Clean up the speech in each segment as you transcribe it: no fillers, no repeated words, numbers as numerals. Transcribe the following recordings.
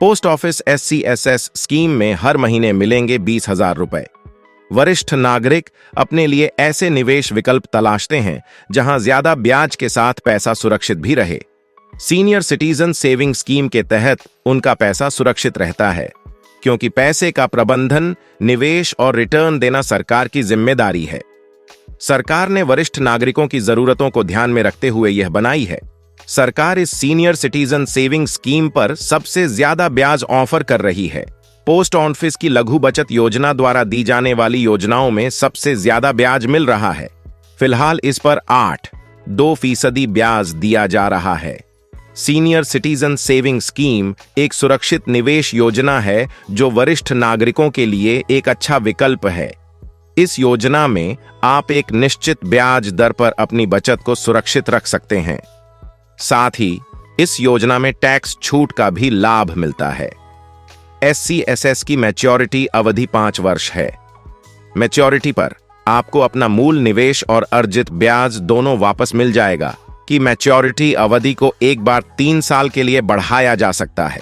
Post office SCSS scheme में हर महीने मिलेंगे 20,000 रुपए। वरिष्ठ नागरिक अपने लिए ऐसे निवेश विकल्प तलाशते हैं जहां ज्यादा ब्याज के साथ पैसा सुरक्षित भी रहे। सीनियर सिटीजन सेविंग स्कीम के तहत उनका पैसा सुरक्षित रहता है, क्योंकि पैसे का प्रबंधन, निवेश और रिटर्न देना सरकार की जिम्मेदारी है। सरकार ने वरिष्ठ नागरिकों की जरूरतों को ध्यान में रखते हुए यह बनाई है। सरकार इस सीनियर सिटीजन सेविंग स्कीम पर सबसे ज्यादा ब्याज ऑफर कर रही है। पोस्ट ऑफिस की लघु बचत योजना द्वारा दी जाने वाली योजनाओं में सबसे ज्यादा ब्याज मिल रहा है। फिलहाल इस पर 8.2% ब्याज दिया जा रहा है। सीनियर सिटीजन सेविंग स्कीम एक सुरक्षित निवेश योजना है जो वरिष्ठ नागरिकों के लिए एक अच्छा विकल्प है। इस योजना में आप एक निश्चित ब्याज दर पर अपनी बचत को सुरक्षित रख सकते हैं। साथ ही इस योजना में टैक्स छूट का भी लाभ मिलता है। SCSS की मैच्योरिटी अवधि 5 वर्ष है। मैच्योरिटी पर आपको अपना मूल निवेश और अर्जित ब्याज दोनों वापस मिल जाएगा। कि मैच्योरिटी अवधि को एक बार 3 साल के लिए बढ़ाया जा सकता है।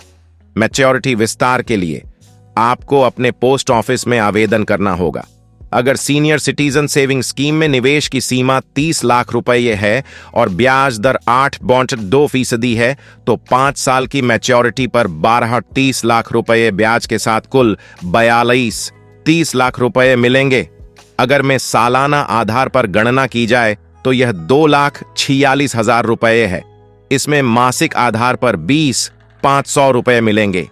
मैच्योरिटी विस्तार के लिए आपको अपने पोस्ट ऑफिस में आवेदन करना होगा। अगर सीनियर सिटीजन सेविंग स्कीम में निवेश की सीमा 30 लाख रुपये है और ब्याज दर 8.2% है, तो 5 साल की मैच्योरिटी पर 12.30 लाख रुपये ब्याज के साथ कुल 42.30 लाख रुपये मिलेंगे। अगर में सालाना आधार पर गणना की जाए तो यह 2,46,000 रुपये है। इसमें मासिक आधार पर 20,500 रुपये मिलेंगे।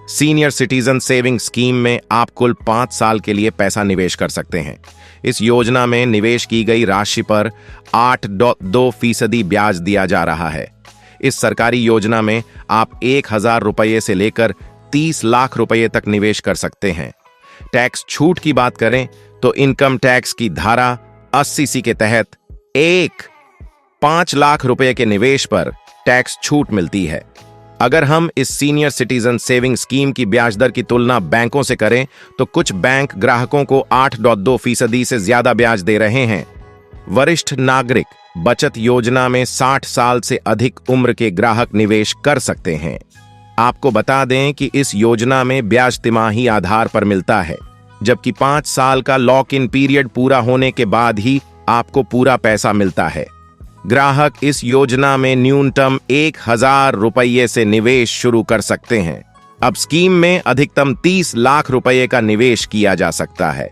सीनियर सिटीजन सेविंग स्कीम में आप कुल 5 साल के लिए पैसा निवेश कर सकते हैं। इस योजना में निवेश की गई राशि पर 8.2% ब्याज दिया जा रहा है। इस सरकारी योजना में आप 1,000 रुपये से लेकर 30 लाख रुपये तक निवेश कर सकते हैं। टैक्स छूट की बात करें तो इनकम टैक्स की धारा 80C के तहत 5 लाख रुपये के निवेश पर टैक्स छूट मिलती है। अगर हम इस सीनियर सिटीजन सेविंग स्कीम की ब्याज दर की तुलना बैंकों से करें तो कुछ बैंक ग्राहकों को 8.2% से ज्यादा ब्याज दे रहे हैं। वरिष्ठ नागरिक बचत योजना में 60 साल से अधिक उम्र के ग्राहक निवेश कर सकते हैं। आपको बता दें कि इस योजना में ब्याज तिमाही आधार पर मिलता है, जबकि 5 साल का लॉक इन पीरियड पूरा होने के बाद ही आपको पूरा पैसा मिलता है। ग्राहक इस योजना में न्यूनतम 1,000 रुपये से निवेश शुरू कर सकते हैं। अब स्कीम में अधिकतम 30 लाख रुपये का निवेश किया जा सकता है।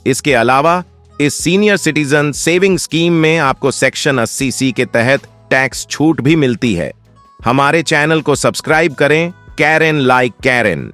इसके अलावा इस सीनियर सिटीजन सेविंग स्कीम में आपको सेक्शन 80C के तहत टैक्स छूट भी मिलती है। हमारे चैनल को सब्सक्राइब करें। Karen like Karen.